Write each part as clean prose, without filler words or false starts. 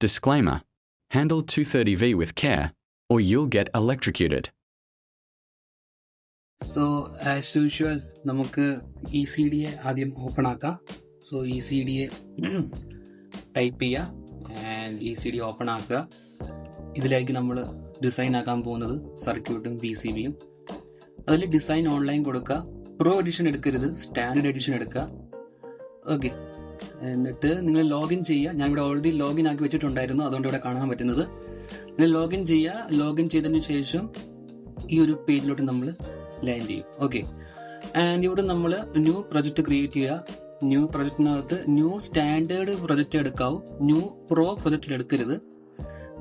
Disclaimer: handle 230V with care or you'll get electrocuted. So as usual നമുക്ക് ECD ആദ്യം open ആക്കാം. So ECD type ചെയ്യുക and ECD open ആക്കുക. ഇതിലേക്ക് നമ്മൾ ഡിസൈൻ ആക്കാൻ പോകുന്നത് സർക്യൂട്ടും PCBയും. അതിൽ ഡിസൈൻ ഓൺലൈൻ കൊടുക്കുക. പ്രോ എഡിഷൻ എടുക്കരുത്, സ്റ്റാൻഡേർഡ് എഡിഷൻ എടുക്കുക. ഓക്കെ, എന്നിട്ട് നിങ്ങൾ ലോഗിൻ ചെയ്യുക. ഞാൻ ഇവിടെ ഓൾറെഡി ലോഗിൻ ആക്കി വെച്ചിട്ടുണ്ടായിരുന്നു, അതുകൊണ്ട് ഇവിടെ കാണാൻ പറ്റുന്നത്. നിങ്ങൾ ലോഗിൻ ചെയ്യുക. ലോഗിൻ ചെയ്തതിന് ശേഷം ഈ ഒരു പേജിലോട്ട് നമ്മൾ ലാൻഡ് ചെയ്യും. ഓക്കെ, ആൻഡ് ഇവിടെ നമ്മൾ ന്യൂ പ്രൊജക്റ്റ് ക്രിയേറ്റ് ചെയ്യുക. ന്യൂ പ്രൊജക്റ്റിനകത്ത് ന്യൂ സ്റ്റാൻഡേർഡ് പ്രൊജക്റ്റ് എടുക്കാവൂ, ന്യൂ പ്രോ പ്രൊജക്റ്റ് എടുക്കരുത്.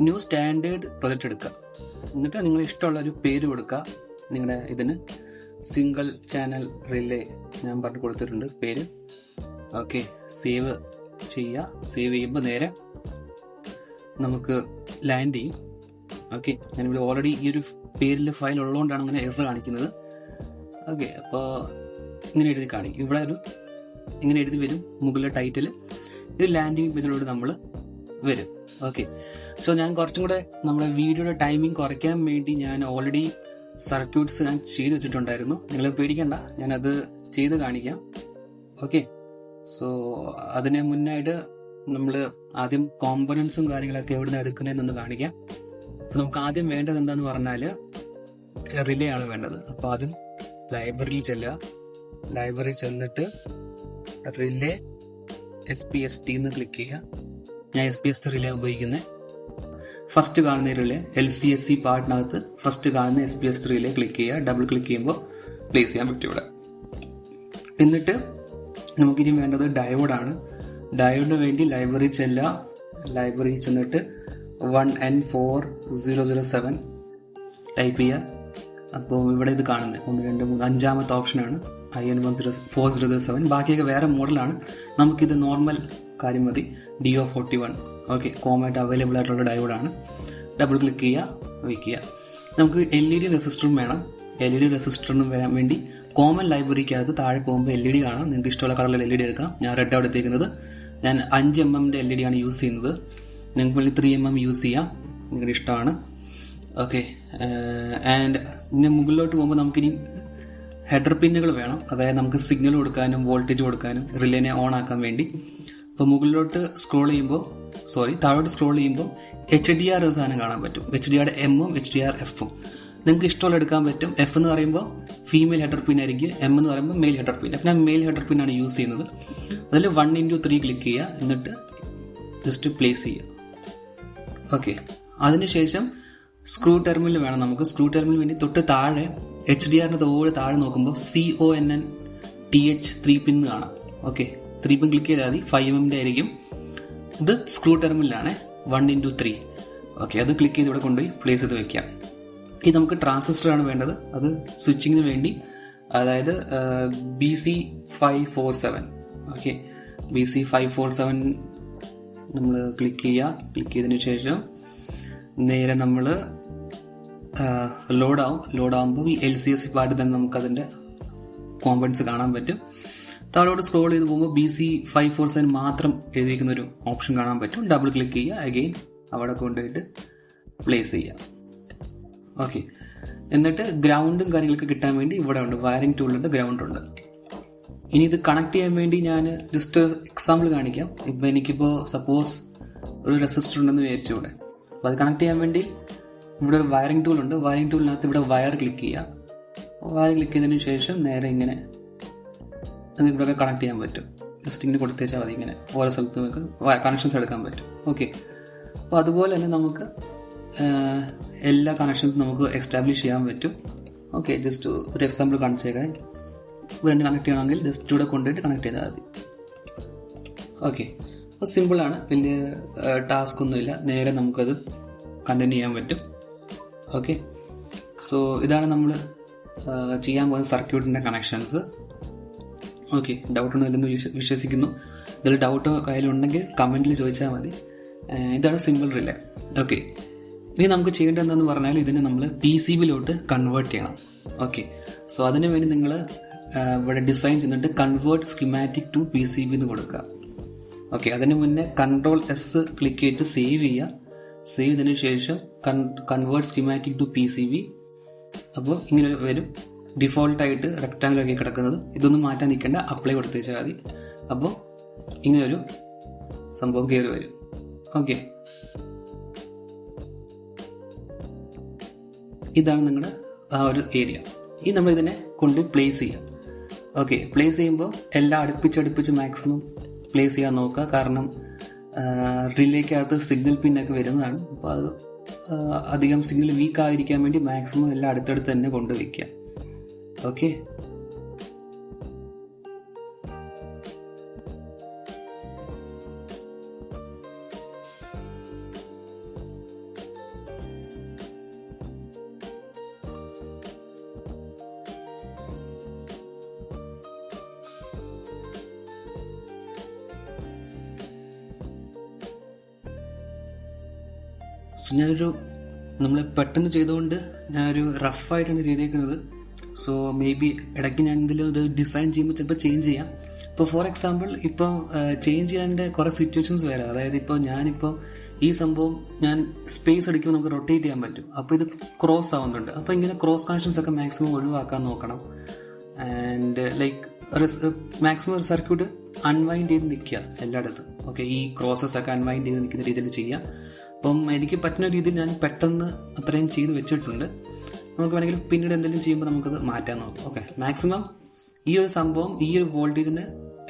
ന്യൂ സ്റ്റാൻഡേർഡ് പ്രൊജക്റ്റ് എടുക്കുക. എന്നിട്ട് നിങ്ങൾ ഇഷ്ടമുള്ള ഒരു പേര് കൊടുക്കുക. നിങ്ങളുടെ ഇതിന് സിംഗിൾ ചാനൽ റിലേ ഞാൻ പറഞ്ഞു കൊടുത്തിട്ടുണ്ട് പേര്. ഓക്കെ, സേവ് ചെയ്യുക. സേവ് ചെയ്യുമ്പോൾ നേരെ നമുക്ക് ലാൻഡ് ചെയ്യും. ഓക്കെ, ഞാനിവിടെ ഓൾറെഡി ഈ ഒരു പേരിൽ ഫയൽ ഉള്ളതുകൊണ്ടാണ് അങ്ങനെ എറർ കാണിക്കുന്നത്. ഓക്കെ, അപ്പോൾ ഇങ്ങനെ എഴുതി കാണിക്കും. ഇവിടെ ഇങ്ങനെ എഴുതി വരും മുകളിലെ ടൈറ്റിൽ. ഇത് ലാൻഡിങ് പേജിലോട്ട് നമ്മൾ വരും. ഓക്കെ, സോ ഞാൻ കുറച്ചും കൂടെ നമ്മുടെ വീഡിയോയുടെ ടൈമിംഗ് കുറയ്ക്കാൻ വേണ്ടി ഞാൻ ഓൾറെഡി സർക്യൂട്ട്സ് ഞാൻ ചെയ്ത് വെച്ചിട്ടുണ്ടായിരുന്നു. നിങ്ങൾ പേടിക്കണ്ട, ഞാനത് ചെയ്ത് കാണിക്കാം. ഓക്കെ, സോ അതിന് മുന്നായിട്ട് നമ്മൾ ആദ്യം കോമ്പണൻസും കാര്യങ്ങളൊക്കെ എവിടെ നിന്ന് എടുക്കുന്നതെന്നൊന്ന് കാണിക്കാം. സോ നമുക്ക് ആദ്യം വേണ്ടത് എന്താന്ന് പറഞ്ഞാൽ റിലേ ആണ് വേണ്ടത്. അപ്പോൾ ആദ്യം ലൈബ്രറിയിൽ ചെല്ലുക. ലൈബ്രറി ചെന്നിട്ട് റിലേ SPST എന്ന് ക്ലിക്ക് ചെയ്യുക. ഞാൻ SPST റിലേ ഉപയോഗിക്കുന്നത്. ഫസ്റ്റ് കാണുന്ന റിലേ LCSC പാർട്ടിനകത്ത് ഫസ്റ്റ് കാണുന്ന SPST റിലേ ക്ലിക്ക് ചെയ്യുക. ഡബിൾ ക്ലിക്ക് ചെയ്യുമ്പോൾ പ്ലേസ് ചെയ്യാൻ പറ്റും ഇവിടെ. എന്നിട്ട് നമുക്കിനി വേണ്ടത് ഡയോഡാണ്. ഡയോഡിന് വേണ്ടി ലൈബ്രറി ചെല്ലുക. ലൈബ്രറി ചെന്നിട്ട് 1N4007 ടൈപ്പ് ചെയ്യുക. അപ്പോൾ ഇവിടെ ഇത് കാണുന്നത് 1, 2, 3 അഞ്ചാമത്തെ ഓപ്ഷനാണ് IN4007. ബാക്കിയൊക്കെ വേറെ മോഡലാണ്. നമുക്കിത് നോർമൽ കാര്യം മതി. DO41. ഓക്കെ, കോമായിട്ട് അവൈലബിൾ ആയിട്ടുള്ള ഡയോഡാണ്. ഡബിൾ ക്ലിക്ക് ചെയ്യുക, വയ്ക്കുക. നമുക്ക് LED റെസിസ്റ്ററും വേണം. LED റെസിസ്റ്ററിന് വരാൻ വേണ്ടി കോമൺ ലൈബ്രറിക്കകത്ത് താഴെ പോകുമ്പോൾ LED കാണാം. നിങ്ങൾക്ക് ഇഷ്ടമുള്ള കളറിൽ LED എടുക്കാം. ഞാൻ റെഡ് ആണ് എടുത്തേക്കുന്നത്. ഞാൻ 5mm LED ആണ് യൂസ് ചെയ്യുന്നത്. നിങ്ങൾക്ക് വേണ്ടി 3mm യൂസ് ചെയ്യാം, നിങ്ങളുടെ ഇഷ്ടമാണ്. ഓക്കെ, ആൻഡ് ഇനി മുകളിലോട്ട് പോകുമ്പോൾ നമുക്കിനി ഹെഡർ പിന്നുകൾ വേണം. അതായത് നമുക്ക് സിഗ്നൽ കൊടുക്കാനും വോൾട്ടേജ് കൊടുക്കാനും റിലേനെ ഓൺ ആക്കാൻ വേണ്ടി. അപ്പോൾ മുകളിലോട്ട് താഴോട്ട് സ്ക്രോൾ ചെയ്യുമ്പോൾ HDR സാധനം കാണാൻ പറ്റും. HDR M-ഉം HDR F-ഉം നിങ്ങൾക്ക് ഇഷ്ടമുള്ള എടുക്കാൻ പറ്റും. F എന്ന് പറയുമ്പോൾ ഫീമെയിൽ ഹെഡർ പിൻ ആയിരിക്കും, M എന്ന് പറയുമ്പോൾ മെയിൽ ഹെഡർ പിൻ. അപ്പം ഞാൻ മെയിൽ ഹെഡർ പിൻ ആണ് യൂസ് ചെയ്യുന്നത്. അതിൽ 1x3 ക്ലിക്ക് ചെയ്യുക. എന്നിട്ട് ജസ്റ്റ് പ്ലേസ് ചെയ്യുക. ഓക്കെ, അതിനുശേഷം സ്ക്രൂ ടെർമിനൽ വേണം നമുക്ക്. സ്ക്രൂ ടെർമിനൽ വേണ്ടി തൊട്ട് താഴെ HDR-ന്റെ താഴെ നോക്കുമ്പോൾ CONNTH 3 പിൻ കാണാം. ഓക്കെ, 3 പിൻ ക്ലിക്ക് ചെയ്താൽ മതി. 5mm ആയിരിക്കും. ഇത് സ്ക്രൂ ടെർമിനലാണ് 1x3. ഓക്കെ, അത് ക്ലിക്ക് ചെയ്ത് ഇവിടെ കൊണ്ടുപോയി പ്ലേസ് ചെയ്ത് വെക്കാം. ഇത് നമുക്ക് ട്രാൻസിസ്റ്റർ ആണ് വേണ്ടത്. അത് സ്വിച്ചിങ്ങിന് വേണ്ടി, അതായത് BC547. ഓക്കെ, BC547 നമ്മൾ ക്ലിക്ക് ചെയ്യുക. ക്ലിക്ക് ചെയ്തതിന് ശേഷം നേരെ നമ്മൾ ലോഡാകുമ്പോൾ ഈ LCSC പാർട്ടിൽ തന്നെ നമുക്ക് അതിൻ്റെ കോമ്പണൻസ് കാണാൻ പറ്റും. താഴോട്ട് സ്ക്രോൾ ചെയ്ത് പോകുമ്പോൾ BC547 മാത്രം എഴുതിയിരിക്കുന്ന ഒരു ഓപ്ഷൻ കാണാൻ പറ്റും. ഡബിൾ ക്ലിക്ക് ചെയ്യുക. അഗെയിൻ അവിടെ കൊണ്ടുപോയിട്ട് പ്ലേസ് ചെയ്യുക. ഓക്കെ, എന്നിട്ട് ഗ്രൗണ്ടും കാര്യങ്ങളൊക്കെ കിട്ടാൻ വേണ്ടി ഇവിടെ ഉണ്ട് വയറിംഗ് ടൂളുണ്ട്, ഗ്രൗണ്ട് ഉണ്ട്. ഇനി ഇത് കണക്ട് ചെയ്യാൻ വേണ്ടി ഞാൻ ജസ്റ്റ് എക്സാമ്പിൾ കാണിക്കാം. ഇപ്പം എനിക്കിപ്പോൾ സപ്പോസ് ഒരു റെസിസ്റ്റർ ഉണ്ടെന്ന് വിചാരിച്ചു ഇവിടെ. അപ്പോൾ അത് കണക്ട് ചെയ്യാൻ വേണ്ടി ഇവിടെ ഒരു വയറിംഗ് ടൂൾ ഉണ്ട്. വയറിംഗ് ടൂളിനകത്ത് ഇവിടെ വയർ ക്ലിക്ക് ചെയ്യുക. വയർ ക്ലിക്ക് ചെയ്തതിന് ശേഷം നേരെ ഇങ്ങനെ ഇവിടെയൊക്കെ കണക്ട് ചെയ്യാൻ പറ്റും. ജസ്റ്റ് ഇങ്ങനെ കൊടുത്തേച്ചാൽ മതി. ഇങ്ങനെ ഓരോ സ്ഥലത്ത് നമുക്ക് കണക്ഷൻസ് എടുക്കാൻ പറ്റും. ഓക്കെ, അപ്പോൾ അതുപോലെ തന്നെ നമുക്ക് എല്ലാ കണക്ഷൻസും നമുക്ക് എസ്റ്റാബ്ലിഷ് ചെയ്യാൻ പറ്റും. ഓക്കെ, ജസ്റ്റ് ഒരു എക്സാമ്പിൾ കാണിച്ചേക്കാൻ. രണ്ട് കണക്ട് ചെയ്യണമെങ്കിൽ ജസ്റ്റ് ഇവിടെ കൊണ്ടുപോയിട്ട് കണക്ട് ചെയ്താൽ മതി. ഓക്കെ, അപ്പോൾ സിമ്പിളാണ്, വലിയ ടാസ്ക് ഒന്നുമില്ല. നേരെ നമുക്കത് കണ്ടിന്യൂ ചെയ്യാൻ പറ്റും. ഓക്കെ, സോ ഇതാണ് നമ്മൾ ചെയ്യാൻ പോകുന്ന സർക്യൂട്ടിൻ്റെ കണക്ഷൻസ്. ഓക്കെ, ഡൗട്ടൊന്നും ഇല്ലെന്ന് വിശ്വസിക്കുന്നു. ഇതിൽ ഡൗട്ടോ കയ്യിലുണ്ടെങ്കിൽ കമൻറ്റിൽ ചോദിച്ചാൽ മതി. ഇതാണ് സിമ്പിൾ റിലേ. ഓക്കെ, ഇനി നമുക്ക് ചെയ്യേണ്ടത് എന്താണെന്ന് പറഞ്ഞാൽ ഇതിനെ നമ്മൾ PCBയിലോട്ട് കൺവേർട്ട് ചെയ്യണം. ഓക്കെ, സോ അതിനു വേണ്ടി നിങ്ങൾ ഇവിടെ ഡിസൈൻ ചെയ്തിട്ട് കൺവേർട്ട് സ്കിമാറ്റിക് ടു PCB എന്ന് കൊടുക്കുക. ഓക്കെ, അതിന് മുന്നേ Ctrl+S ക്ലിക്ക് ചെയ്തിട്ട് സേവ് ചെയ്യുക. സേവ് ചെയ്തതിനു ശേഷം കൺവേർട്ട് സ്കീമാറ്റിക് ടു PCB. അപ്പോൾ ഇങ്ങനെ വരും. ഡിഫോൾട്ടായിട്ട് റെക്ടാങ്കിൾ ആക്കി കിടക്കുന്നത്. ഇതൊന്നും മാറ്റാൻ നിൽക്കേണ്ട, അപ്ലൈ കൊടുത്ത് വെച്ചാൽ മതി. അപ്പോൾ ഇങ്ങനെ ഒരു സംഭവം കയറി വരും. ഓക്കെ, ഇതാണ് നിങ്ങളുടെ ആ ഒരു ഏരിയ. ഇനി നമ്മൾ ഇതിനെ കൊണ്ട് പ്ലേസ് ചെയ്യാം. ഓക്കെ, പ്ലേസ് ചെയ്യുമ്പോൾ എല്ലാം അടുപ്പിച്ച് മാക്സിമം പ്ലേസ് ചെയ്യാൻ നോക്കുക. കാരണം റിലേക്കകത്ത് സിഗ്നൽ പിന്നൊക്കെ വരുന്നതാണ്. അപ്പോൾ അത് അധികം സിഗ്നൽ വീക്ക് ആയിരിക്കാൻ വേണ്ടി മാക്സിമം എല്ലാം അടുത്തടുത്ത് തന്നെ കൊണ്ടുവയ്ക്കുക. ഓക്കെ, നമ്മൾ പെട്ടെന്ന് ചെയ്തുകൊണ്ട് ഞാനൊരു റഫായിട്ടാണ് ചെയ്തേക്കുന്നത്. സോ മേ ബി ഇടയ്ക്ക് ഞാൻ എന്തെങ്കിലും ഇത് ഡിസൈൻ ചെയ്യുമ്പോൾ ചിലപ്പോൾ ചേഞ്ച് ചെയ്യാം. ഇപ്പോൾ ഫോർ എക്സാമ്പിൾ ഇപ്പോൾ ചേഞ്ച് ചെയ്യാൻ്റെ കുറേ സിറ്റുവേഷൻസ് വരാം. അതായത് ഇപ്പോൾ ഞാനിപ്പോൾ ഈ സംഭവം ഞാൻ സ്പേസ് അടിക്കുമ്പോൾ നമുക്ക് റൊട്ടേറ്റ് ചെയ്യാൻ പറ്റും. അപ്പോൾ ഇത് ക്രോസ് ആവുന്നുണ്ട്. അപ്പോൾ ഇങ്ങനെ ക്രോസ് കണക്ഷൻസ് ഒക്കെ മാക്സിമം ഒഴിവാക്കാൻ നോക്കണം. ആൻഡ് ലൈക്ക് മാക്സിമം ഒരു സർക്യൂട്ട് അൺവൈൻഡ് ചെയ്ത് നിൽക്കുക എല്ലായിടത്തും. ഓക്കെ, ഈ ക്രോസസ് ഒക്കെ അൺവൈൻഡ് ചെയ്ത് നിൽക്കുന്ന രീതിയിൽ ചെയ്യുക. അപ്പം എനിക്ക് പറ്റുന്ന രീതിയിൽ ഞാൻ പെട്ടെന്ന് അത്രയും ചെയ്ത് വെച്ചിട്ടുണ്ട്. നമുക്ക് വേണമെങ്കിൽ പിന്നീട് എന്തെങ്കിലും ചെയ്യുമ്പോൾ നമുക്കത് മാറ്റാൻ നോക്കാം. ഓക്കെ, മാക്സിമം ഈ ഒരു സംഭവം ഈ ഒരു വോൾട്ടേജിന്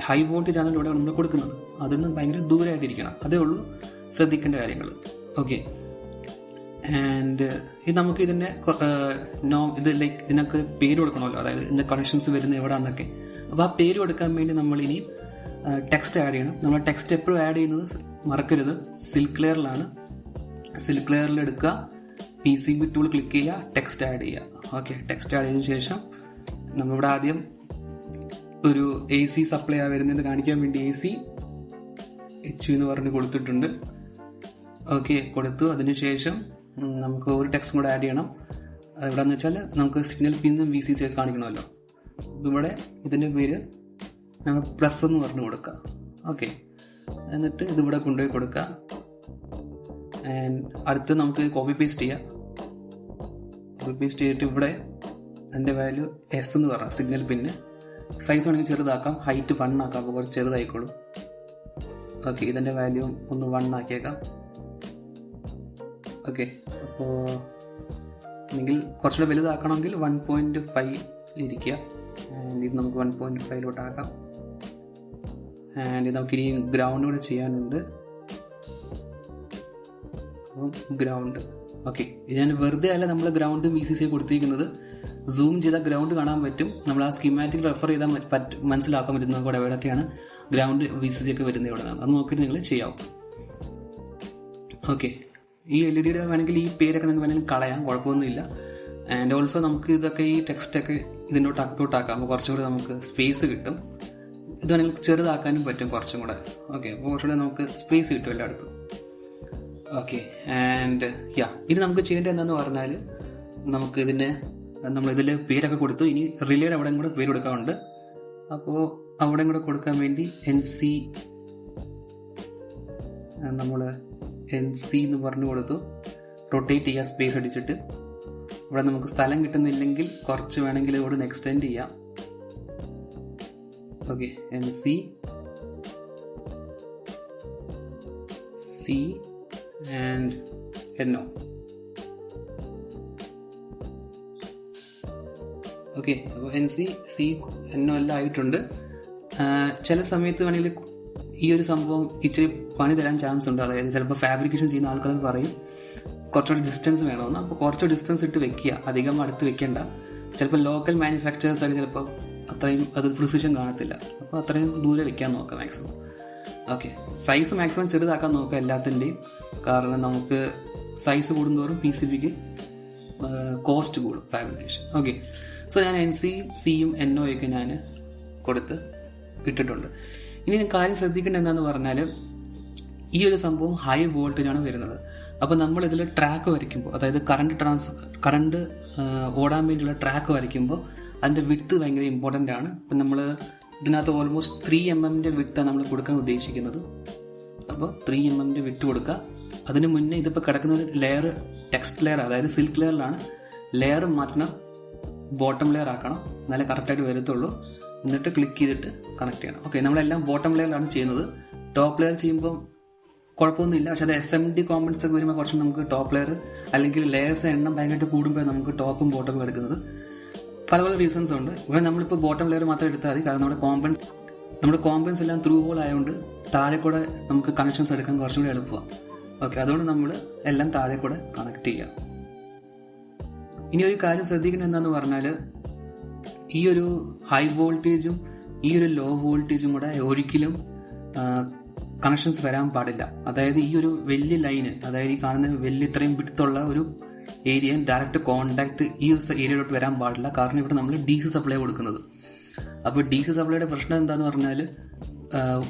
ഹൈ വോൾട്ടേജ് ആണ് ഇവിടെ നമ്മൾ കൊടുക്കുന്നത്. അതിന് ഭയങ്കര ദൂരമായിട്ടിരിക്കണം. അതേ ഉള്ളൂ ശ്രദ്ധിക്കേണ്ട കാര്യങ്ങൾ. ഓക്കെ, ആൻഡ് ഇത് നമുക്ക് ഇതിൻ്റെ ഇത് ലൈക്ക് ഇതിനൊക്കെ പേര് കൊടുക്കണമല്ലോ. അതായത് ഇതിൻ്റെ കണക്ഷൻസ് വരുന്ന എവിടെയാണെന്നൊക്കെ. അപ്പോൾ ആ പേര് കൊടുക്കാൻ വേണ്ടി നമ്മൾ ഇനി ടെക്സ്റ്റ് ആഡ് ചെയ്യണം. നമ്മൾ ടെക്സ്റ്റ് എപ്പോഴും ആഡ് ചെയ്യുന്നത് മറക്കരുത്, സിൽക്ക് ലെയറിലാണ്. സിൽക്ക് ലെയറിൽ എടുക്കുക, PCB ടൂൾ ക്ലിക്ക് ചെയ്യുക, ടെക്സ്റ്റ് ആഡ് ചെയ്യുക. ഓക്കെ, ടെക്സ്റ്റ് ആഡ് ചെയ്തതിനു ശേഷം നമ്മളിവിടെ ആദ്യം ഒരു AC സപ്ലൈ വരുന്നത് കാണിക്കാൻ വേണ്ടി AC HV എന്ന് പറഞ്ഞ് കൊടുത്തിട്ടുണ്ട്. ഓക്കെ, കൊടുത്തു. അതിനുശേഷം നമുക്ക് ഒരു ടെക്സ്റ്റും കൂടെ ആഡ് ചെയ്യണം. എവിടെയെന്ന് വെച്ചാൽ നമുക്ക് സിഗ്നൽ പിന്നും VCC ഒക്കെ കാണിക്കണമല്ലോ. ഇവിടെ ഇതിൻ്റെ പേര് നമ്മൾ പ്ലസ് എന്ന് പറഞ്ഞ് കൊടുക്കുക. ഓക്കെ, എന്നിട്ട് ഇതിവിടെ കൊണ്ടുപോയി കൊടുക്കുക. ആൻഡ് അടുത്ത് നമുക്ക് കോപ്പി പേസ്റ്റ് ചെയ്യാം. കോപ്പി പേസ്റ്റ് ചെയ്തിട്ട് ഇവിടെ എൻ്റെ വാല്യൂ S എന്ന് പറഞ്ഞാൽ സിഗ്നൽ പിന്ന്. സൈസ് വേണമെങ്കിൽ ചെറുതാക്കാം, ഹൈറ്റ് 1 ആക്കാം. അപ്പോൾ കുറച്ച് ചെറുതായിക്കോളും. ഓക്കെ, ഇതിൻ്റെ വാല്യൂ ഒന്ന് 1 ആക്കിയേക്കാം. ഓക്കെ, അപ്പോൾ അല്ലെങ്കിൽ കുറച്ചുകൂടെ വലുതാക്കണമെങ്കിൽ 1.5 ഇരിക്കുക. ആൻഡ് ഇത് നമുക്ക് 1.5 ആക്കാം. ആൻഡ് ഇത് നമുക്ക് ഇനി ഗ്രൗണ്ട് കൂടെ ചെയ്യാനുണ്ട്. ഗ്രൗണ്ട്. ഓക്കെ, ഇത് ഞാൻ വെറുതെ അല്ല നമ്മൾ ഗ്രൗണ്ട് VCC കൊടുത്തിരിക്കുന്നത്. സൂം ചെയ്താൽ ഗ്രൗണ്ട് കാണാൻ പറ്റും. നമ്മൾ ആ സ്കീമാറ്റിക് റെഫർ ചെയ്താൽ മനസ്സിലാക്കാൻ പറ്റുന്ന കൂടെ എവിടെയൊക്കെയാണ് ഗ്രൗണ്ട് VCC ഒക്കെ വരുന്നത് എവിടെയാണ്. അത് നോക്കിയിട്ട് നിങ്ങൾ ചെയ്യാവും. ഓക്കെ, ഈ LED വേണമെങ്കിൽ ഈ പേരൊക്കെ നിങ്ങൾക്ക് വേണമെങ്കിൽ കളയാം, കുഴപ്പമൊന്നുമില്ല. ആൻഡ് ഓൾസോ നമുക്ക് ഇതൊക്കെ ഈ ടെക്സ്റ്റൊക്കെ ഇതിൻ്റെ അകത്തോട്ടാക്കാം. അപ്പോൾ കുറച്ചും കൂടെ നമുക്ക് സ്പേസ് കിട്ടും. ഇത് വേണമെങ്കിൽ ചെറുതാക്കാനും പറ്റും കുറച്ചും കൂടെ. ഓക്കെ, അപ്പോൾ കുറച്ചുകൂടെ നമുക്ക് സ്പേസ് കിട്ടും എല്ലായിടത്തും. ഓക്കെ, ആൻഡ് ഇനി നമുക്ക് ചെയ്യേണ്ടത് എന്താണെന്ന് പറഞ്ഞാൽ നമുക്ക് നമ്മളിതിൽ പേരൊക്കെ കൊടുത്തു. ഇനി റിലേയുടെ അവിടെ കൂടെ പേര് കൊടുക്കാറുണ്ട്. അപ്പോൾ അവിടെ കൂടെ കൊടുക്കാൻ വേണ്ടി നമ്മൾ NC എന്ന് പറഞ്ഞു കൊടുത്തു. റൊട്ടേറ്റ് ചെയ്യുക സ്പേസ് അടിച്ചിട്ട്. ഇവിടെ നമുക്ക് സ്ഥലം കിട്ടുന്നില്ലെങ്കിൽ കുറച്ച് വേണമെങ്കിൽ ഇവിടെ എക്സ്റ്റെൻഡ് ചെയ്യാം. Okay, NC C and NO. Okay, അപ്പോൾ NC C NO എല്ലാം ആയിട്ടുണ്ട്. ചില സമയത്ത് വേണമെങ്കിൽ ഈ ഒരു സംഭവം ഇച്ചിരി പണി തരാൻ ചാൻസ് ഉണ്ട്. അതായത് ചിലപ്പോൾ ഫാബ്രിക്കേഷൻ ചെയ്യുന്ന ആൾക്കാർ പറയും കുറച്ചുകൂടി ഡിസ്റ്റൻസ് വേണമെന്ന്. അപ്പോൾ കുറച്ച് ഡിസ്റ്റൻസ് ഇട്ട് വെക്കുക, അധികം അടുത്ത് വെക്കേണ്ട. ചിലപ്പോൾ ലോക്കൽ മാനുഫാക്ചറേഴ്സ് ആണെങ്കിൽ ചിലപ്പോൾ അത്രയും അത് പ്രിസിഷൻ കാണത്തില്ല. അപ്പോൾ അത്രയും ദൂരെ വെക്കാൻ നോക്കാം മാക്സിമം. ഓക്കെ, സൈസ് മാക്സിമം ചെറുതാക്കാൻ നോക്കുക എല്ലാത്തിൻ്റെയും. കാരണം നമുക്ക് സൈസ് കൂടുന്തോറും PCBക്ക് കോസ്റ്റ് കൂടും ഫാബ്രിക്കേഷൻ. ഓക്കെ, സോ ഞാൻ NC Cയും NO ഒക്കെ ഞാൻ കൊടുത്ത് ഇട്ടിട്ടുണ്ട്. ഇനി കാര്യം ശ്രദ്ധിക്കേണ്ടത് എന്താണെന്ന് പറഞ്ഞാൽ ഈ ഒരു സംഭവം ഹൈ വോൾട്ടേജ് ആണ് വരുന്നത്. അപ്പോൾ നമ്മൾ ഇതിൽ ട്രാക്ക് വരയ്ക്കുമ്പോൾ, അതായത് കറണ്ട് ഓടാൻ വേണ്ടിയുള്ള ട്രാക്ക് വരയ്ക്കുമ്പോൾ അതിൻ്റെ വിഡ്ത്ത് ഭയങ്കര ഇമ്പോർട്ടൻ്റ് ആണ്. ഇപ്പം നമ്മൾ ഇതിനകത്ത് ഓൾമോസ്റ്റ് 3 mm വിഡ്ത്താണ് നമ്മൾ കൊടുക്കാൻ ഉദ്ദേശിക്കുന്നത്. അപ്പോൾ 3 mm വിഡ്ത്ത് കൊടുക്കുക. അതിന് മുന്നേ ഇതിപ്പോൾ കിടക്കുന്ന ഒരു ലെയർ ടെക്സ്റ്റ് ലെയർ, അതായത് സിൽക്ക് ലെയറിലാണ്. ലെയർ മാറ്റണം, ബോട്ടം ലെയർ ആക്കണം, എന്നാലേ കറക്റ്റായിട്ട് വരത്തുള്ളൂ. എന്നിട്ട് ക്ലിക്ക് ചെയ്തിട്ട് കണക്ട് ചെയ്യണം. ഓക്കെ, നമ്മളെല്ലാം ബോട്ടം ലെയറിലാണ് ചെയ്യുന്നത്. ടോപ്പ് ലെയർ ചെയ്യുമ്പോൾ കുഴപ്പമൊന്നുമില്ല. പക്ഷെ അത് SMD കോമ്പണൻസ് ഒക്കെ വരുമ്പോൾ കുറച്ച് നമുക്ക് ടോപ്പ് ലെയർ അല്ലെങ്കിൽ ലെയേഴ്സ് എണ്ണം ഭയങ്കരമായിട്ട് കൂടുമ്പോൾ നമുക്ക് ടോപ്പും ബോട്ടവും എടുക്കുന്നത്. പല പല റീസൺസ് ഉണ്ട്. ഇവിടെ നമ്മളിപ്പോൾ ബോട്ടം ലെയർ മാത്രം എടുത്താൽ മതി. കാരണം നമ്മുടെ കോമ്പണൻസ് എല്ലാം ത്രൂ ഹോൾ ആയതുകൊണ്ട് താഴെ കൂടെ നമുക്ക് കണക്ഷൻസ് എടുക്കാൻ കുറച്ചും കൂടി എളുപ്പമാണ്. ഓക്കെ, അതുകൊണ്ട് നമ്മൾ എല്ലാം താഴെ കൂടെ കണക്ട് ചെയ്യാം. ഇനി ഒരു കാര്യം ശ്രദ്ധിക്കുന്നത് എന്താണെന്ന് പറഞ്ഞാൽ, ഈ ഒരു ഹൈ വോൾട്ടേജും ഈ ഒരു ലോ വോൾട്ടേജും കൂടെ ഒരിക്കലും കണക്ഷൻസ് വരാൻ പാടില്ല. അതായത് ഈ ഒരു വലിയ ലൈന്, അതായത് ഈ കാണുന്ന വലിയ ഇത്രയും വിഡ്ത്തുള്ള ഒരു ഏരിയ ഡയറക്റ്റ് കോണ്ടാക്ട് ഈ ഏരിയയിലോട്ട് വരാൻ പാടില്ല. കാരണം ഇവിടെ നമ്മൾ DC സപ്ലൈ കൊടുക്കുന്നത്. അപ്പോൾ DC സപ്ലൈയുടെ പ്രശ്നം എന്താന്ന് പറഞ്ഞാൽ,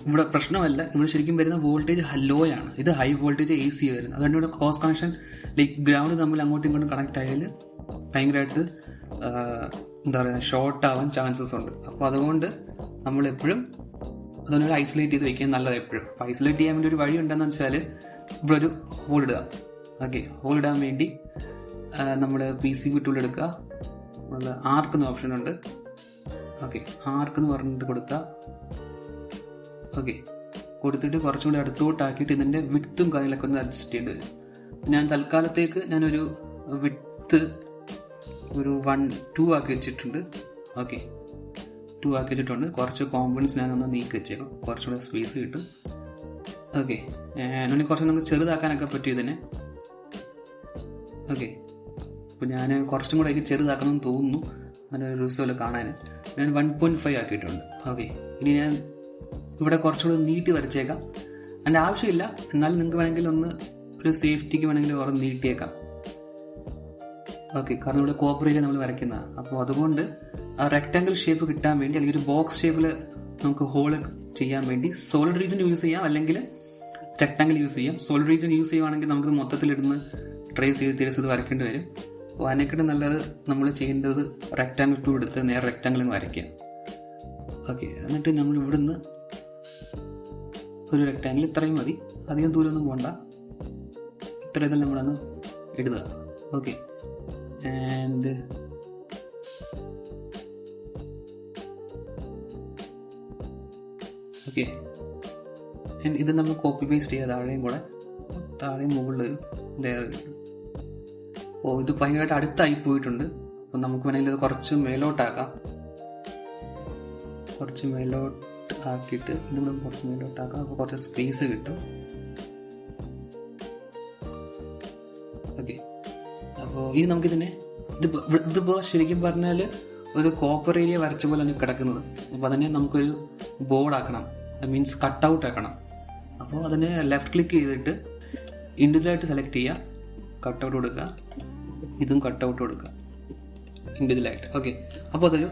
ഇവിടെ പ്രശ്നമല്ല, ഇവിടെ ശരിക്കും വരുന്ന വോൾട്ടേജ് ലോ ആണ്. ഇത് ഹൈ വോൾട്ടേജ് AC വരുന്നത്. അതുകൊണ്ട് ഇവിടെ ക്രോസ് കണക്ഷൻ ലൈക്ക് ഗ്രൗണ്ട് തമ്മിൽ അങ്ങോട്ടും ഇങ്ങോട്ടും കണക്ട് ആയാൽ ഭയങ്കരമായിട്ട് എന്താ പറയുക, ഷോർട്ട് ആവാൻ ചാൻസസ് ഉണ്ട്. അപ്പോൾ അതുകൊണ്ട് നമ്മളെപ്പോഴും അതൊരു ഐസൊലേറ്റ് ചെയ്ത് വെക്കാൻ നല്ലത് എപ്പോഴും. അപ്പോൾ ഐസൊലേറ്റ് ചെയ്യാൻ വേണ്ടി ഒരു വഴി ഉണ്ടെന്ന് വെച്ചാൽ, ഇവിടെ ഒരു ഹോൾ ഇടുക. ഓക്കെ, ഹോൾ ഇടാൻ വേണ്ടി നമ്മൾ PCB ടൂൾ എടുക്കുക. ആർക്ക് എന്ന ഓപ്ഷൻ ഉണ്ട്. ഓക്കെ, ആർക്ക് എന്ന് പറഞ്ഞിട്ട് കൊടുക്കുക. ഓക്കെ, കൊടുത്തിട്ട് കുറച്ചും കൂടി അടുത്തോട്ടാക്കിയിട്ട് ഇതിൻ്റെ വിഡ്ത്തും കാര്യങ്ങളൊക്കെ ഒന്ന് അഡ്ജസ്റ്റ് ചെയ്യേണ്ടി വരും. ഞാൻ തൽക്കാലത്തേക്ക് ഞാനൊരു വിഡ്ത്ത് ഒരു 2 ആക്കി വെച്ചിട്ടുണ്ട്. ഓക്കെ, 2 ആക്കി വെച്ചിട്ടുണ്ട്. കുറച്ച് കോമ്പണൻസ് ഞാനൊന്ന് നീക്കി വെച്ചേക്കാം, കുറച്ചുകൂടെ സ്പേസ് കിട്ടും. ഓക്കെ, അതിന് കുറച്ച് നമുക്ക് ചെറുതാക്കാനൊക്കെ പറ്റും ഇതിനെ. ഓക്കെ, അപ്പോൾ ഞാൻ കുറച്ചും കൂടെ ചെറുതാക്കണമെന്ന് തോന്നുന്നു, അങ്ങനെ ഒരു റിസോല് കാണാൻ. ഞാൻ 1.5 ആക്കിയിട്ടുണ്ട്. ഓക്കെ, ഇനി ഞാൻ ഇവിടെ കുറച്ചുകൂടെ നീട്ടി വരച്ചേക്കാം. അതിൻ്റെ ആവശ്യമില്ല, എന്നാലും നിങ്ങൾക്ക് വേണമെങ്കിൽ ഒന്ന് ഒരു സേഫ്റ്റിക്ക് വേണമെങ്കിൽ കുറേ നീട്ടിയേക്കാം. ഓക്കെ, കാരണം ഇവിടെ കോപ്പറേറ്റ് നമ്മൾ വരയ്ക്കുന്നതാണ്. അപ്പോൾ അതുകൊണ്ട് ആ റെക്ടാങ്കിൾ ഷേപ്പ് കിട്ടാൻ വേണ്ടി, അല്ലെങ്കിൽ ഒരു ബോക്സ് ഷേപ്പിൽ നമുക്ക് ഹോള് ചെയ്യാൻ വേണ്ടി സോളിഡ് റീജിയൻ യൂസ് ചെയ്യാം, അല്ലെങ്കിൽ റെക്ടാങ്കിൾ യൂസ് ചെയ്യാം. സോളിഡ് റീജിയൻ യൂസ് ചെയ്യുവാണെങ്കിൽ നമുക്ക് മൊത്തത്തിലിടുന്ന് ട്രേസ് ചെയ്ത് തിരിച്ചത് വരയ്ക്കേണ്ടി വരും. അപ്പോൾ അതിനെക്കാട്ട് നല്ലത് നമ്മൾ ചെയ്യേണ്ടത് റെക്ടാങ്കിൾ ടൂൾ എടുത്ത് നേരെ റെക്ടാങ്കിൾ വരയ്ക്കുക. ഓക്കെ, എന്നിട്ട് നമ്മൾ ഇവിടുന്ന് ഒരു റെക്ടാങ്കിൾ ഇത്രയും മതി, അധികം ദൂരമൊന്നും പോകണ്ട. ഇത്ര ഇതിൽ നമ്മളൊന്ന് ഇടുക. ഓക്കെ, ആൻഡ് ഓക്കെ, ഇത് നമ്മൾ കോപ്പി പേസ്റ്റ് ചെയ്യുക. താഴെയും മുകളിലൊരു ലെയർ കിട്ടും. അപ്പോൾ ഇത് ഭയങ്കരമായിട്ട് അടുത്തായി പോയിട്ടുണ്ട്. അപ്പോൾ നമുക്ക് വേണമെങ്കിൽ ഇത് കുറച്ച് മേലോട്ടാക്കാം. കുറച്ച് മേലോട്ട് ആക്കിയിട്ട് ഇതുകൂടെ കുറച്ച് മേലോട്ടാക്കാം. അപ്പോൾ കുറച്ച് സ്പേസ് കിട്ടും. ഓക്കെ, അപ്പോൾ ഇനി നമുക്കിതിനെ ഇതിപ്പോൾ ശരിക്കും പറഞ്ഞാൽ ഒരു കോപ്പർ ഏരിയ വരച്ച പോലെയാണ് കിടക്കുന്നത്. അപ്പോൾ അതിനെ നമുക്കൊരു ബോർഡാക്കണം, മീൻസ് കട്ടൗട്ട് ആക്കണം. അപ്പോൾ അതിനെ ലെഫ്റ്റ് ക്ലിക്ക് ചെയ്തിട്ട് ഇൻഡിവിജ്വലായിട്ട് സെലക്ട് ചെയ്യുക, കട്ടൗട്ട് കൊടുക്കുക. ഇതും കട്ടൗട്ട് കൊടുക്കുക ഇൻഡിവിജ്വലായിട്ട്. ഓക്കെ, അപ്പോൾ അതൊരു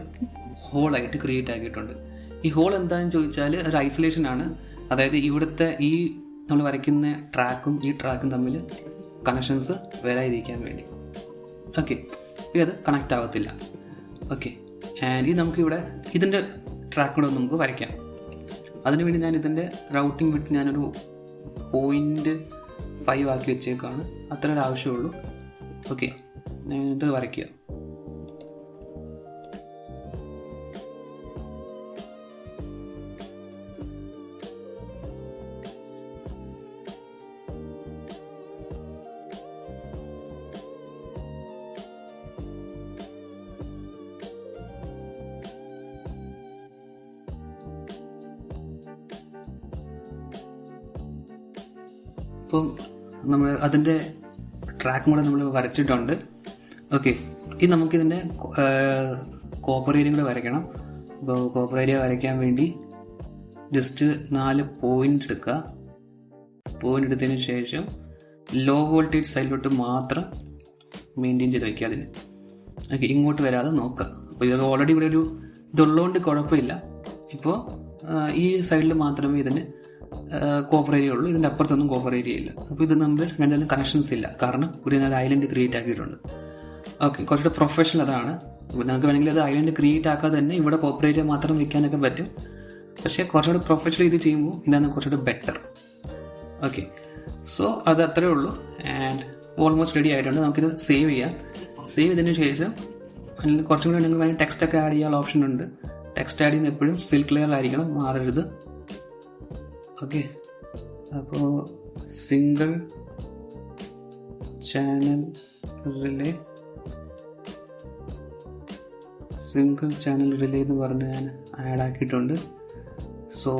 ഹോളായിട്ട് ക്രിയേറ്റ് ആക്കിയിട്ടുണ്ട്. ഈ ഹോൾ എന്താണെന്ന് ചോദിച്ചാൽ ഒരു ഐസൊലേഷൻ ആണ്. അതായത് ഇവിടുത്തെ ഈ നമ്മൾ വരയ്ക്കുന്ന ട്രാക്കും ഈ ട്രാക്കും തമ്മിൽ കണക്ഷൻസ് വരാതിരിക്കാൻ വേണ്ടി. ഓക്കെ, ഇത് കണക്റ്റ് ആകത്തില്ല. ഓക്കെ, ആൻഡ് ഇത് നമുക്കിവിടെ ഇതിൻ്റെ ട്രാക്ക് കൂടെ നമുക്ക് വരയ്ക്കാം. അതിനുവേണ്ടി ഞാൻ ഇതിൻ്റെ റൗട്ടിംഗ് വിഡ്ത്ത് ഞാനൊരു 0.5 ആക്കി വെച്ചേക്കാണ്. അത്ര ഒരു ആവശ്യമുള്ളൂ. ഓക്കെ, ഞാൻ ഇത് വരയ്ക്കുക. അപ്പം നമ്മൾ അതിൻ്റെ ട്രാക്കും കൂടെ നമ്മൾ വരച്ചിട്ടുണ്ട്. ഓക്കെ, ഇനി നമുക്കിതിൻ്റെ കോപ്പർ ഏരിയയും കൂടെ വരയ്ക്കണം. അപ്പോൾ കോപ്പർ ഏരിയ വരയ്ക്കാൻ വേണ്ടി ജസ്റ്റ് 4 പോയിന്റ് എടുക്കുക. പോയിന്റ് എടുത്തതിന് ശേഷം ലോ വോൾട്ടേജ് സൈഡിലോട്ട് മാത്രം മെയിൻറ്റെയിൻ ചെയ്ത് വയ്ക്കുക അതിന്. ഓക്കെ, ഇങ്ങോട്ട് വരാതെ നോക്കുക. അപ്പോൾ ഇത് ഓൾറെഡി ഇവിടെ ഒരു ഇതുള്ളതുകൊണ്ട് കുഴപ്പമില്ല. ഇപ്പോൾ ഈ സൈഡിൽ മാത്രമേ ഇതിന് കോപ്പർ ഏരിയ ഉള്ളൂ, ഇതിൻ്റെ അപ്പുറത്തൊന്നും കോപ്പർ ഏരിയ ഇല്ല. അപ്പോൾ ഇത് നമ്മൾ രണ്ടാലും കണക്ഷൻസ് ഇല്ല, കാരണം ഒരു ഐലൻഡ് ക്രിയേറ്റ് ആക്കിയിട്ടുണ്ട്. ഓക്കെ, കുറച്ചുകൂടെ പ്രൊഫഷണൽ അതാണ്. അപ്പോൾ നിങ്ങൾക്ക് വേണമെങ്കിൽ അത് ഐലൻഡ് ക്രിയേറ്റ് ആക്കാതെ തന്നെ ഇവിടെ കോപ്പറേറ്റ് മാത്രം വെക്കാനൊക്കെ പറ്റും. പക്ഷേ കുറച്ചുകൂടി പ്രൊഫഷണൽ ഇത് ചെയ്യുമ്പോൾ ഇതാണ് കുറച്ചുകൂടി ബെറ്റർ. ഓക്കെ, സോ അത് അത്രേ ഉള്ളൂ. ആൻഡ് ഓൾമോസ്റ്റ് റെഡി ആയിട്ടുണ്ട്. നമുക്കിത് സേവ് ചെയ്യാം. സേവ് ചെയ്തതിന് ശേഷം അതിൽ കുറച്ചും കൂടി നിങ്ങൾക്ക് വേണമെങ്കിൽ ടെക്സ്റ്റ് ഒക്കെ ആഡ് ചെയ്യാനുള്ള ഓപ്ഷൻ ഉണ്ട്. ടെക്സ്റ്റ് ആഡ് ചെയ്യുന്ന എപ്പോഴും സ്റ്റിൽ ക്ലിയർ ആയിരിക്കണം, മാറരുത്. ഓക്കെ, അപ്പോൾ സിംഗിൾ ചാനൽ റിലേ എന്ന് പറഞ്ഞ് ഞാൻ ആഡ് ആക്കിയിട്ടുണ്ട്. സോ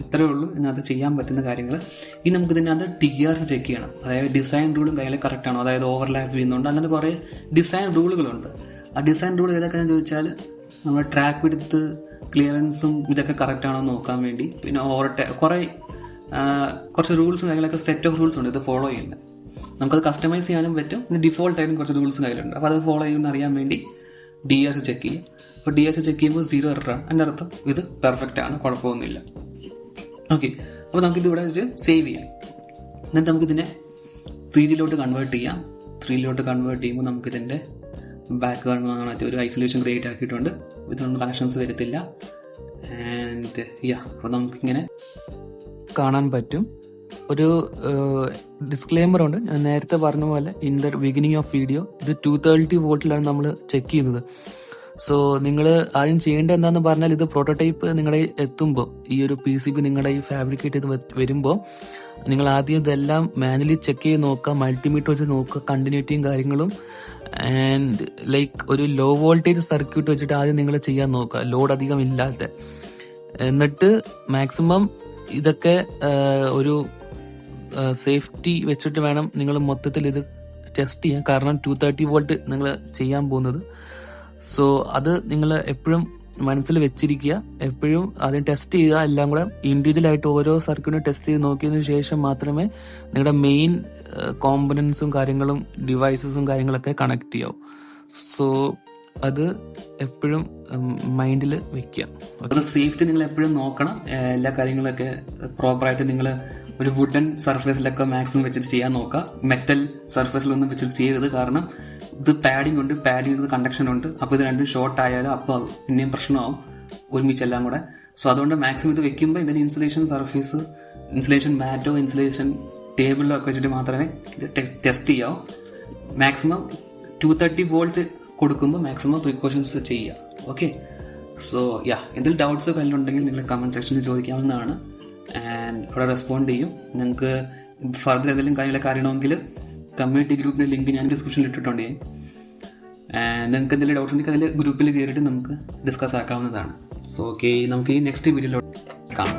ഇത്രയേ ഉള്ളൂ ഇതിനകത്ത് ചെയ്യാൻ പറ്റുന്ന കാര്യങ്ങൾ. ഇനി നമുക്ക് ഇതിനകത്ത് TRs ചെക്ക് ചെയ്യണം. അതായത് ഡിസൈൻ റൂളും കയ്യിൽ കറക്റ്റ് ആണോ, അതായത് ഓവർലാപ്പ് ചെയ്യുന്നുണ്ട്, അങ്ങനത്തെ കുറേ ഡിസൈൻ റൂളുകളുണ്ട്. ആ ഡിസൈൻ റൂൾ ഏതൊക്കെയാണെന്ന് ചോദിച്ചാൽ നമ്മുടെ ട്രാക്ക് വിഡ്ത്ത്, ക്ലിയറൻസും ഇതൊക്കെ കറക്റ്റ് ആണോ നോക്കാൻ വേണ്ടി. പിന്നെ കുറച്ച് റൂൾസും കാര്യങ്ങളൊക്കെ സെറ്റ് ഓഫ് റൂൾസ് ഉണ്ട് ഇത് ഫോളോ ചെയ്യുന്നത്. നമുക്കത് കസ്റ്റമൈസ് ചെയ്യാനും പറ്റും. പിന്നെ ഡിഫോൾട്ട് ആയിട്ടും കുറച്ച് റൂൾസും കയ്യിലുണ്ട്. അപ്പോൾ അത് ഫോളോ ചെയ്യുമെന്ന് അറിയാൻ വേണ്ടി DRs ചെക്ക് ചെയ്യും. അപ്പോൾ DRs ചെക്ക് ചെയ്യുമ്പോൾ 0 എററാണ്. അതിൻ്റെ അർത്ഥം ഇത് പെർഫെക്റ്റ് ആണ്, കുഴപ്പമൊന്നുമില്ല. ഓക്കെ, അപ്പോൾ നമുക്കിത് ഇവിടെ വെച്ച് സേവ് ചെയ്യാം. എന്നിട്ട് നമുക്കിതിനെ 3Dയിലോട്ട് കൺവേർട്ട് ചെയ്യാം. 3Dയിലോട്ട് കൺവേർട്ട് ചെയ്യുമ്പോൾ നമുക്കിതിൻ്റെ ബാക്ക്ഗ്രൗണ്ട് ഒരു ഐസൊലേഷൻ ക്രിയേറ്റ് ആക്കിയിട്ടുണ്ട്. ഇതൊന്നും കണക്ഷൻസ് വരത്തില്ല. ആൻഡ് അപ്പോൾ നമുക്കിങ്ങനെ കാണാൻ പറ്റും. ഒരു ഡിസ്ക്ലെയിമർ ഉണ്ട്. ഞാൻ നേരത്തെ പറഞ്ഞ പോലെ in the beginning of video ഇത് 230 വോൾട്ടിലാണ് നമ്മൾ ചെക്ക് ചെയ്യുന്നത്. സോ നിങ്ങൾ ആദ്യം ചെയ്യേണ്ടത് എന്താന്ന് പറഞ്ഞാൽ, ഇത് പ്രോട്ടോടൈപ്പ് നിങ്ങളുടെ എത്തുമ്പോൾ, ഈ ഒരു PCB നിങ്ങളുടെ ഈ ഫാബ്രിക്കേറ്റ് ചെയ്ത് വരുമ്പോൾ നിങ്ങൾ ആദ്യം ഇതെല്ലാം മാനുവലി ചെക്ക് ചെയ്ത് നോക്കുക, മൾട്ടിമീറ്റർ വെച്ച് നോക്കുക, കണ്ടിന്യൂറ്റിയും കാര്യങ്ങളും. ആൻഡ് ലൈക്ക് ഒരു ലോ വോൾട്ടേജ് സർക്യൂട്ട് വെച്ചിട്ട് ആദ്യം നിങ്ങൾ ചെയ്യാൻ നോക്കുക, ലോഡ് അധികം ഇല്ലാത്ത. എന്നിട്ട് മാക്സിമം ഇതൊക്കെ ഒരു സേഫ്റ്റി വെച്ചിട്ട് വേണം നിങ്ങൾ മൊത്തത്തിൽ ഇത് ടെസ്റ്റ് ചെയ്യാൻ. കാരണം 230 വോൾട്ട് നിങ്ങൾ ചെയ്യാൻ പോകുന്നത്. സോ അത് നിങ്ങൾ എപ്പോഴും മനസ്സിൽ വെച്ചിരിക്കുക. എപ്പോഴും ആദ്യം ടെസ്റ്റ് ചെയ്യുക. എല്ലാം കൂടെ ഇൻഡിവിജ്വൽ ആയിട്ട് ഓരോ സർക്യൂട്ടും ടെസ്റ്റ് ചെയ്ത് നോക്കിയതിനു ശേഷം മാത്രമേ നിങ്ങളുടെ മെയിൻ കോമ്പണൻസും കാര്യങ്ങളും ഡിവൈസസും കാര്യങ്ങളൊക്കെ കണക്ട് ചെയ്യാവൂ. സോ അത് എപ്പോഴും മൈൻഡിൽ വെക്കുക. അത് സേഫ്റ്റി നിങ്ങൾ എപ്പോഴും നോക്കണം. എല്ലാ കാര്യങ്ങളൊക്കെ പ്രോപ്പറായിട്ട് നിങ്ങൾ ഒരു വുഡൻ സർഫേസിലൊക്കെ മാക്സിമം വെച്ചിട്ട് ചെയ്യാൻ നോക്കുക. മെറ്റൽ സർഫേസിലൊന്നും വെച്ചിട്ട് ചെയ്യരുത്. കാരണം ഇത് പാഡിംഗ് ഉണ്ട്, പാഡിംഗ് കണ്ടക്ഷൻ ഉണ്ട്. അപ്പോൾ ഇത് രണ്ടും ഷോർട്ട് ആയാലും അപ്പോൾ പിന്നെയും പ്രശ്നമാവും ഒരുമിച്ചെല്ലാം കൂടെ. സോ അതുകൊണ്ട് മാക്സിമം ഇത് വെക്കുമ്പോൾ ഇതിന് ഇൻസുലേഷൻ സർഫേസ്, ഇൻസുലേഷൻ മാറ്റോ, ഇൻസുലേഷൻ ടേബിളിലോ ഒക്കെ വെച്ചിട്ട് മാത്രമേ ടെസ്റ്റ് ചെയ്യാവൂ. മാക്സിമം 230 വോൾട്ട് കൊടുക്കുമ്പോൾ മാക്സിമം പ്രിക്കോഷൻസ് ചെയ്യുക. ഓക്കെ, സോ എന്തെങ്കിലും ഡൗട്ട്സോ കയ്യിലുണ്ടെങ്കിൽ നിങ്ങൾ കമൻറ്റ് സെക്ഷനിൽ ചോദിക്കാവുന്നതാണ്. ആൻഡ് അവിടെ റെസ്പോണ്ട് ചെയ്യും. നിങ്ങൾക്ക് ഫർദർ എന്തെങ്കിലും കാര്യങ്ങളൊക്കെ അറിയണമെങ്കിൽ കമ്മ്യൂണിറ്റി ഗ്രൂപ്പിൻ്റെ ലിങ്ക് ഞാൻ ഡിസ്ക്രിപ്ഷനിൽ ഇട്ടിട്ടുണ്ട്. നിങ്ങൾക്ക് എന്തെങ്കിലും ഡൗട്ട്സ് ഉണ്ടെങ്കിൽ അതിൽ ഗ്രൂപ്പിൽ കയറിയിട്ട് നമുക്ക് ഡിസ്കസ് ആക്കാവുന്നതാണ്. സോ ഓക്കെ, നമുക്ക് ഈ നെക്സ്റ്റ് വീഡിയോയിലോട്ട് കാണാം.